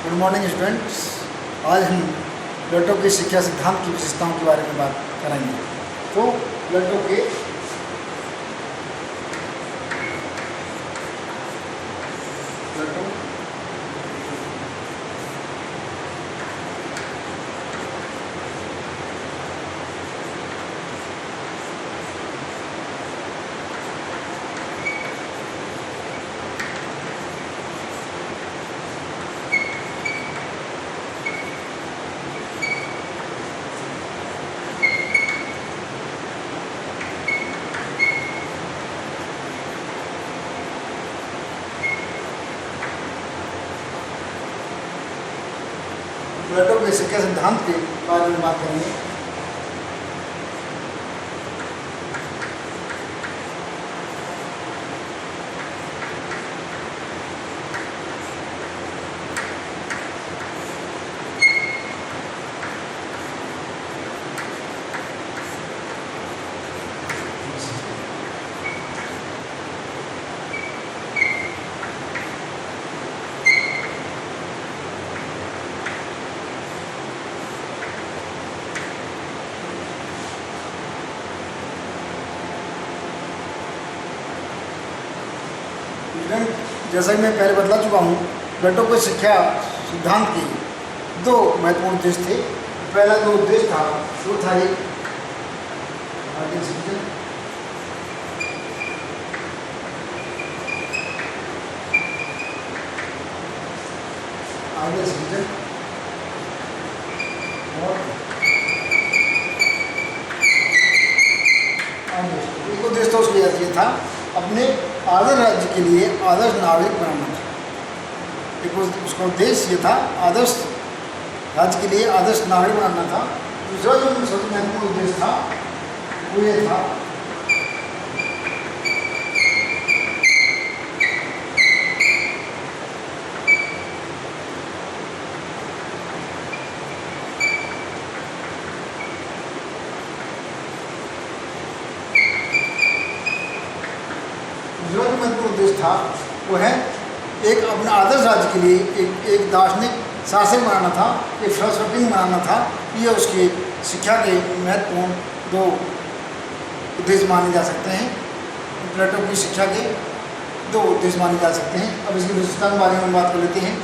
Good morning students. आज हम प्लेटो की शिक्षा सिद्धांत की विशेषताओं के बारे में बात करेंगे। तो प्लेटो के प्लेटो के शिक्षा सिद्धांत के बारे में बात करेंगे। जैसा कि मैं पहले बतला चुका हूँ, प्लेटो के शिक्षा सिद्धांत के दो महत्वपूर्ण उद्देश्य थे। पहला जो उद्देश्य था वो था एक आइडियल सिटीजन और एक उद्देश्य तो उसके ये था अपने आदर्श राज्य के लिए आदर्श नागरिक बनाना था। एक उसका उद्देश्य ये था आदर्श राज्य के लिए आदर्श नागरिक बनाना था। दूसरा जो सबसे महत्वपूर्ण उद्देश्य था वो ये था उद्देश्य था वो है एक अपने आदर्श राज्य के लिए एक दार्शनिक शासक बनाना था, एक फिलोसफी बनाना था। ये उसकी शिक्षा के महत्वपूर्ण दो उद्देश्य माने जा सकते हैं। प्लेटो की शिक्षा के दो उद्देश्य माने जा सकते हैं। अब इसकी विशेषता के बारे में बात कर लेते हैं।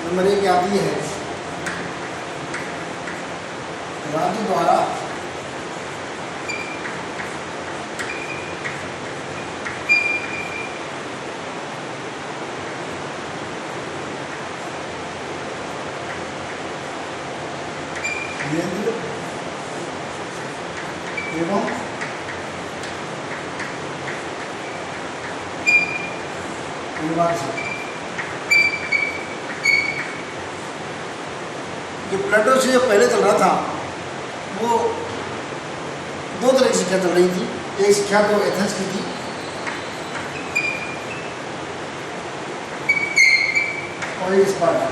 नंबर एक आती है राज्य द्वारा नियंत्रित एवं अनिवार्य। जो प्लेटो से पहले चल रहा था वो दो तरह की शिक्षा चल रही थी। एक शिक्षा तो एथेंस की थी और एक स्पार्टा।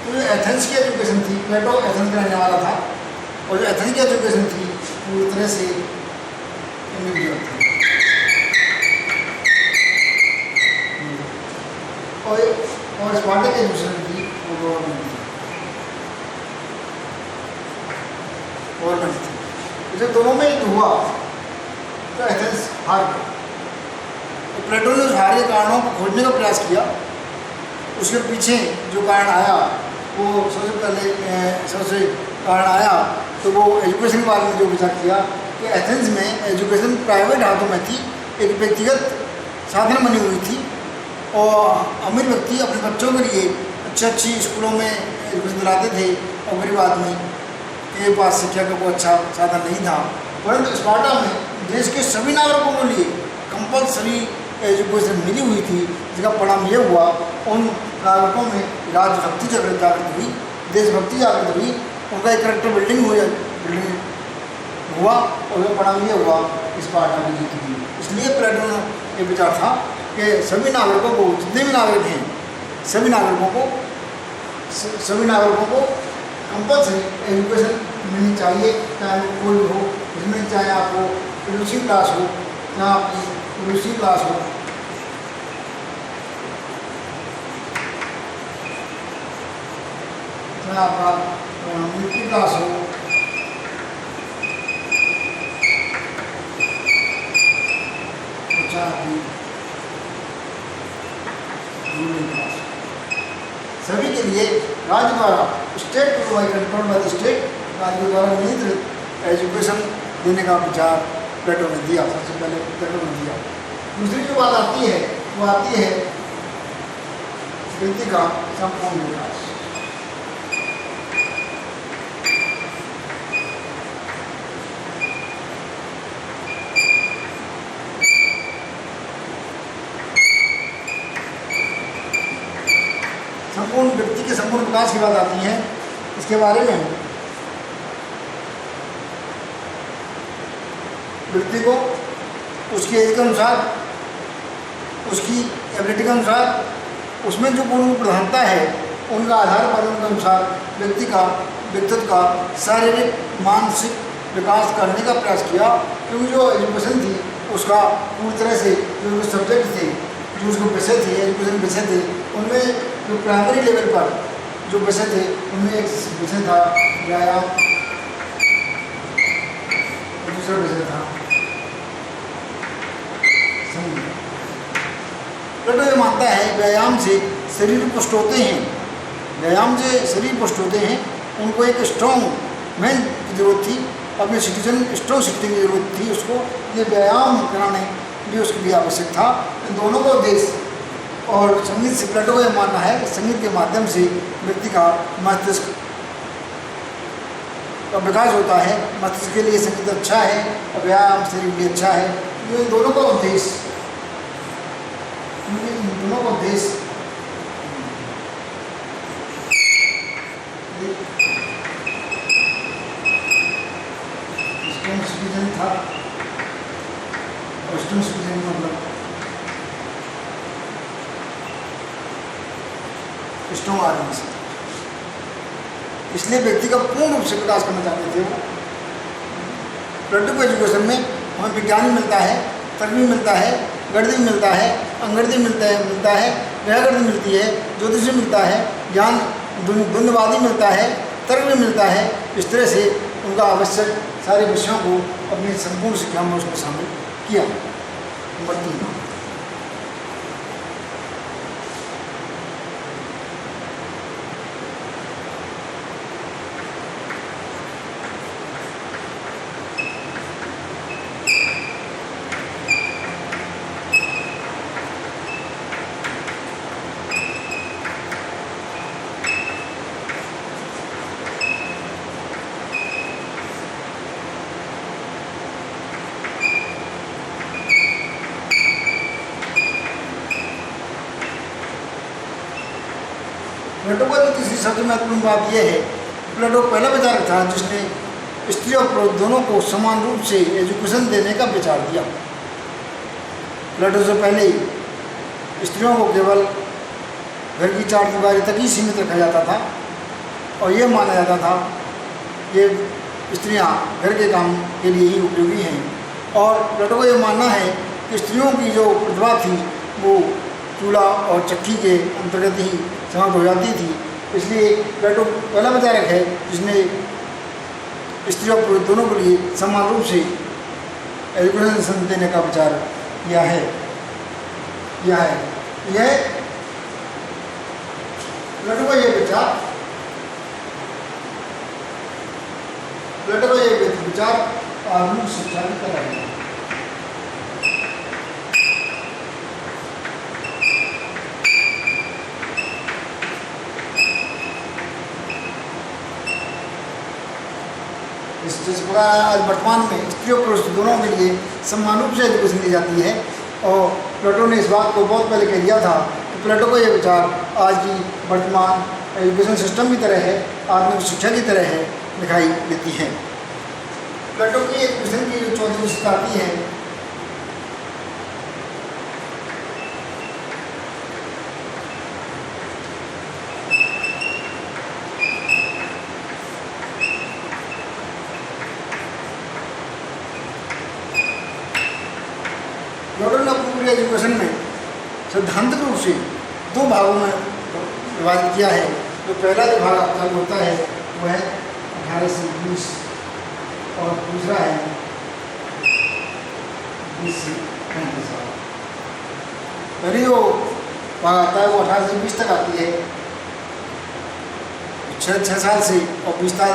तो जो एथेंस की एजुकेशन थी, प्लेटो एथेंस का रहने वाला था, और जो एथेंस की एजुकेशन थी पूरी तरह से इंडिविजुअल थी। और स्पार्टा की एजुकेशन थी वो गवर्नमेंट थी। इसे दोनों में युद्ध हुआ तो एथेंस हार गया। तो प्लेटो ने उस हार के कारणों को खोजने का प्रयास किया। उसके पीछे जो कारण आया वो सबसे कारण आया तो वो एजुकेशन के बारे में जो विचार किया कि एथेंस में एजुकेशन प्राइवेट हाथों में थी, एक व्यक्तिगत साधन बनी हुई थी, और अमीर व्यक्ति अपने बच्चों के लिए अच्छी स्कूलों में एजुकेशन दिलाते थे और गरीब आदमी के पास शिक्षा का कोई अच्छा साधन नहीं था। परंतु स्पार्टा में देश के सभी नागरिकों के लिए कंपलसरी एजुकेशन मिली हुई थी, जिसका परिणाम ये हुआ उन नागरिकों में राजभक्ति जागृत हुई, देशभक्ति जागृत हुई, उनका एक करेक्टर बिल्डिंग हुआ और उसका परिणाम ये हुआ स्पार्टा की जीत हुई। इसलिए प्लेटो ने ये विचार था कि सभी नागरिकों को, जितने भी नागरिक हैं, सभी नागरिकों को कंपलसरी एजुकेशन मिलनी चाहिए, चाहे कोई हो इसमें चाहे आपको प्रीयूसी क्लास हो, चाहे आपकी प्रीयूसी क्लास हो, चाहे आपका मिट्टी क्लास हो, चाहे आपकी क्लास, सभी के लिए राज्य द्वारा state control by the state, राज्य द्वारा नियंत्रित एजुकेशन देने का विचार प्लेटो ने दिया। सबसे पहले प्लेटो ने दिया। दूसरी जो बात आती है वो आती है व्यक्ति का संपूर्ण विकास। संपूर्ण व्यक्ति के संपूर्ण विकास की बात आती है। इसके बारे में व्यक्ति को उसकी एज के अनुसार, उसकी एबिलिटी के अनुसार, उसमें जो गुण प्रधानता है उनका आधार पर उनके अनुसार व्यक्ति का व्यक्तित्व का शारीरिक मानसिक विकास करने का प्रयास किया। क्योंकि जो एजुकेशन थी उसका पूरी तरह से जो उसके सब्जेक्ट थे, जो उसके विषय थे, एजुकेशन विषय थे, उनमें जो प्राइमरी लेवल पर जो विषय थे उनमें एक विषय था व्यायाम, दूसरा विषय था संगीत। प्लेटो ये मानता है व्यायाम से शरीर पुष्ट होते हैं, व्यायाम से शरीर पुष्ट होते हैं। उनको एक स्ट्रॉन्ग मैन की जरूरत थी, अपने सिटीजन स्ट्रॉन्ग सिटीजन की जरूरत थी। उसको ये व्यायाम कराने भी उसके लिए आवश्यक था। इन दोनों का उद्देश्य और संगीत से प्लेटो को यह मानना है कि संगीत के माध्यम से व्यक्ति का मस्तिष्क का विकास होता है। मस्तिष्क के लिए संगीत अच्छा है और व्यायाम शरीर के लिए अच्छा है। इन दोनों का उद्देश्य स्ट्रॉन्ग सिटीजन था। और स्ट्रॉन्ग सिटीजन मतलब स्ट्रॉन्ग आदमी से, इसलिए व्यक्ति का पूर्ण रूप से विकास करना चाहते थे वो। प्लेटो को एजुकेशन में हमें विज्ञान भी मिलता है, तर्क भी मिलता है, गणित भी मिलता है, अंग्रेजी मिलता है, व्याकरण मिलती है, ज्योतिष भी मिलता है, ज्ञान द्वंद्ववादी मिलता है, तर्क भी मिलता है। इस तरह से उनका आवश्यक सारे विषयों को अपनी संपूर्ण शिक्षा में उसमें शामिल किया। नंबर 3, प्लेटो का जो तीसरी सबसे महत्वपूर्ण बात यह है, प्लेटो पहला विचारक था जिसने स्त्री और पुरुष दोनों को समान रूप से एजुकेशन देने का विचार दिया। प्लेटो से पहले स्त्रियों को केवल घर की चार दीवारी तक ही सीमित रखा जाता था और ये माना जाता था कि स्त्रियां घर के काम के लिए ही उपयोगी हैं। और प्लेटो को ये मानना है कि स्त्रियों की जो प्रतिभा थी वो चूल्हा और चक्की के अंतर्गत ही समाप्त हो जाती थी। इसलिए प्लेटो पहला विचारक है जिसने स्त्री और पुरुष दोनों के लिए समान रूप से एजुकेशन देने का विचार किया है। यह प्लेटो का ये विचार आधुनिक शिक्षा की तरह है। जिस प्रकार आज वर्तमान में स्त्री और पुरुष दोनों के लिए समान रूप से एजुकेशन दी जाती है, और प्लेटो ने इस बात को बहुत पहले कह दिया था कि प्लेटो का ये विचार आज की वर्तमान एजुकेशन सिस्टम की तरह है, आधुनिक शिक्षा की तरह है, दिखाई देती है। प्लेटो की एजुकेशन की जो चौथी विशेषता आती है सैद्धांतिक रूप से दो भागों में विभाजित किया है। तो पहला जो भाग चालू होता है वो है 18 से 20 और दूसरा है 20 से 35 साल। पहले जो भाग आता है वो 18 से 20 तक आती है, 6 साल से, और 20 साल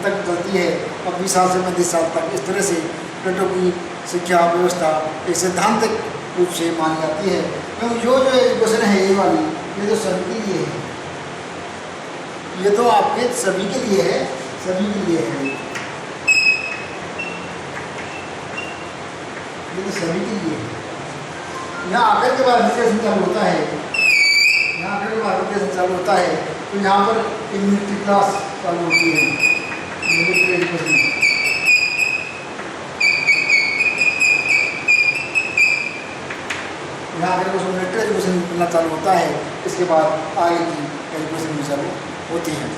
तक चलती है, और 20 साल से 35 साल तक। इस तरह से प्लेटो की शिक्षा व्यवस्था एक सैद्धांतिक रूप से मानी जाती है। क्योंकि जो एजुकेशन है ये वाली, ये तो सभी के लिए है, ये तो आपके सभी के लिए है, सभी के लिए है, ये तो सभी के लिए है। यहाँ आकर के बाद एजुकेशन चालू होता है, यहाँ आकर के बाद एजुकेशन चालू होता है, तो यहाँ पर एक मिलिट्री क्लास चालू होती है, मिलिट्री एजुकेशन। यहाँ आकर के मिलिट्री एजुकेशन मिलना चालू होता है, इसके बाद आगे की एजुकेशन भी चालू होती है।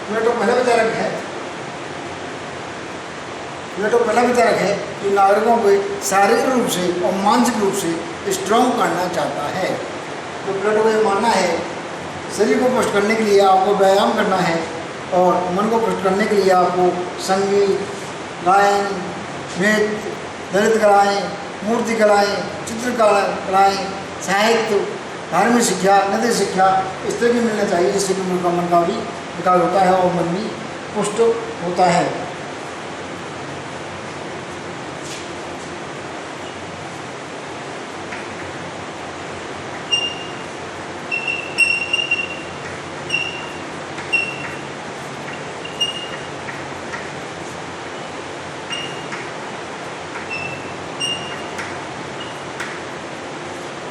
प्लेटो पहला विचारक है, प्लेटो पहला विचारक है कि नागरिकों को शारीरिक रूप से और मानसिक रूप से स्ट्रॉन्ग करना चाहता है। तो प्लेटो का ये मानना है शरीर को पुष्ट करने के लिए आपको व्यायाम करना है, और मन को पुष्ट करने के लिए आपको संगीत, गायन, नृत्य, ललित कलाएँ, मूर्ति कलाएँ, चित्रकलाएँ, साहित्य, धार्मिक शिक्षा, नैतिक शिक्षा, इस तरह की मिलना चाहिए, जिससे कि उनका मन का भी विकास होता है और मन भी पुष्ट होता है।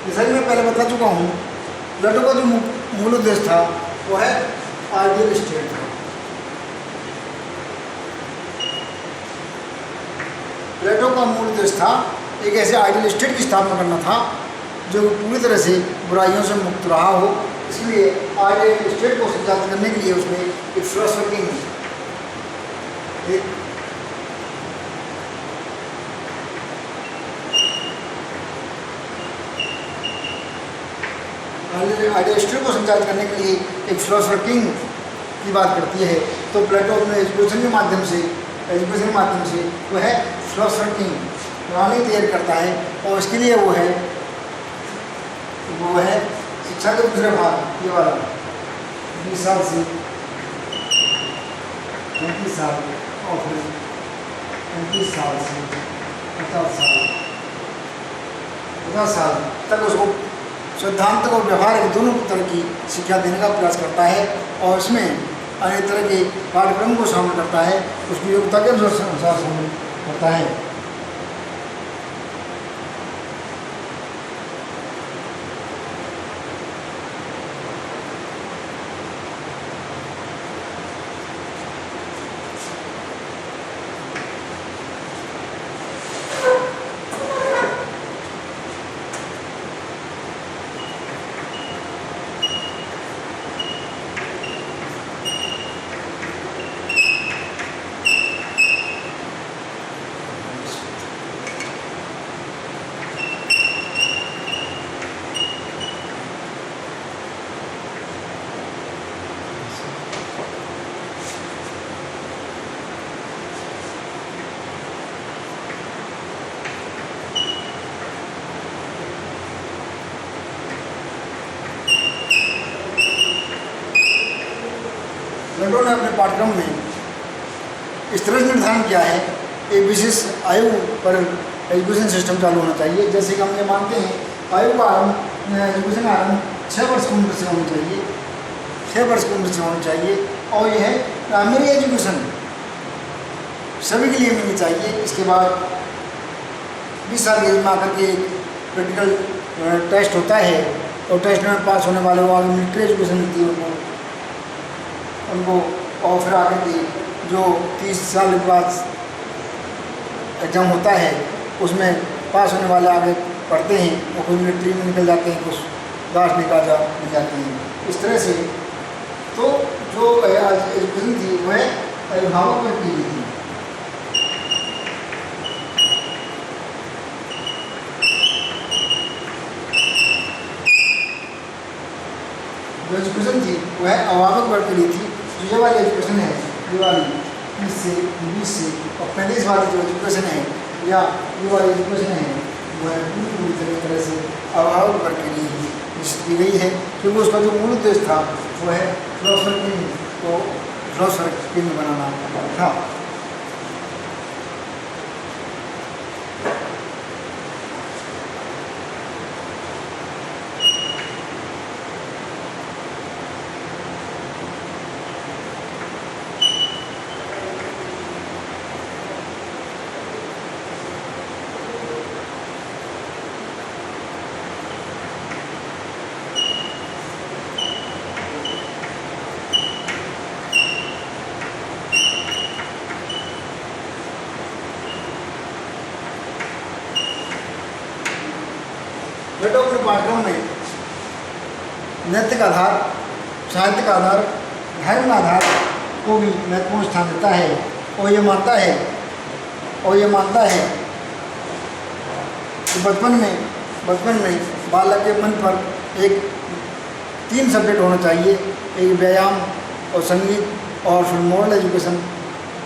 जैसा कि मैं पहले बता चुका हूँ, प्लेटो का जो मूल उद्देश्य था वो है आइडियल स्टेट था। प्लेटो का मूल उद्देश्य था एक ऐसे आइडियल स्टेट की स्थापना करना था जो पूरी तरह से बुराइयों से मुक्त रहा हो। इसलिए आइडियल स्टेट को संचालित करने के लिए उसने एक फिलॉसफर की आइडियल स्टेट को संचालित करने के लिए एक फिलॉसफर किंग की बात करती है। तो प्लेटो अपने एजुकेशन के माध्यम से वो है फिलॉसफर किंग प्रणाली तैयार करता है, और इसके लिए वो है शिक्षा के दूसरे भाग, ये वाला 20 साल से 35 साल और फिर 35 साल से 50 साल तक उसको सिद्धांत और व्यवहार दोनों तरह की शिक्षा देने का प्रयास करता है, और इसमें अनेक तरह के कार्यक्रम को शामिल करता है, उसकी योग्यता के अनुसार शामिल करता है। प्लेटो ने अपने पाठ्यक्रम में इस तरह से निर्धारण किया है, एक विशेष आयु पर एजुकेशन सिस्टम चालू होना चाहिए। जैसे कि हम ये मानते हैं आयु का आरंभ, एजुकेशन का आरंभ 6 वर्ष की उम्र से होनी चाहिए, 6 वर्ष की उम्र से होनी चाहिए, और यह है प्राइमरी एजुकेशन सभी के लिए मिलनी चाहिए। इसके बाद 20 साल की एज में आकर के एक प्रैक्टिकल टेस्ट होता है और टेस्ट में पास होने वाले को आगे मिलिट्री एजुकेशन मिलती है उनको और फिर आगे की जो 30 साल के बाद एग्ज़ाम होता है उसमें पास होने वाले आगे पढ़ते हैं और कुछ मिलिट्री में निकल जाते हैं, कुछ दार्शनिक राजा मिल जाते हैं। इस तरह से तो जो एजुकेशन थी वह अभिभावक पर की थी। जो एजुकेशन थी वह अभिभावक वर्ग के लिए थी। जो ये वाली एजुकेशन है, ये वाली 30 से 20 से और 35 वाली जो एजुकेशन है या ये वाली एजुकेशन है वह पूरी तरह से अभिभावक वर्ग के लिए ही निश्चित की गई है, क्योंकि उसका जो मूल उद्देश्य था वह है फिलोसफर किंग को फिलोसफर किंग बनाना था। बेटो अपने पाठ्यक्रम में नैतिक आधार, साहित्यिक आधार, धर्म आधार को भी महत्वपूर्ण स्थान देता है और ये मानता है कि बचपन में बालक के मन पर एक 3 सब्जेक्ट होना चाहिए, एक व्यायाम और संगीत और फिर मॉरल एजुकेशन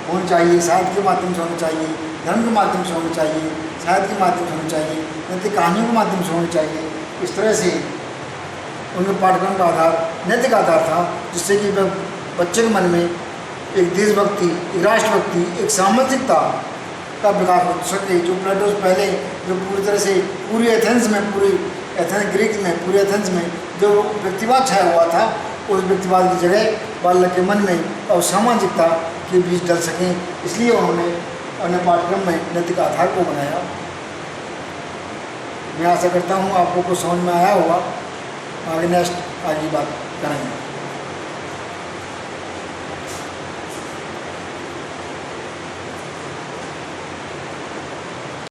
होनी चाहिए, साहित्य के माध्यम से होना चाहिए, धर्म के माध्यम से होना चाहिए, साहित्य के माध्यम से होनी चाहिए, नैतिक कहानियों के माध्यम से होनी चाहिए। इस तरह से उनके पाठ्यक्रम का आधार नैतिक आधार था, जिससे कि बच्चे के मन में एक देशभक्ति, एक राष्ट्रभक्ति, एक सामाजिकता का विकास हो सके। जो प्लेटो से पहले जो पूरी तरह से पूरी एथेंस में जो व्यक्तिवाद छाया हुआ था, उस व्यक्तिवाद की जगह बालक के मन में और सामाजिकता के बीच डल सकें, इसलिए उन्होंने अपने पाठ्यक्रम में नैतिक आधार को बनाया। मैं आशा करता हूँ आपको कुछ समझ में आया होगा। आगे बात करेंगे।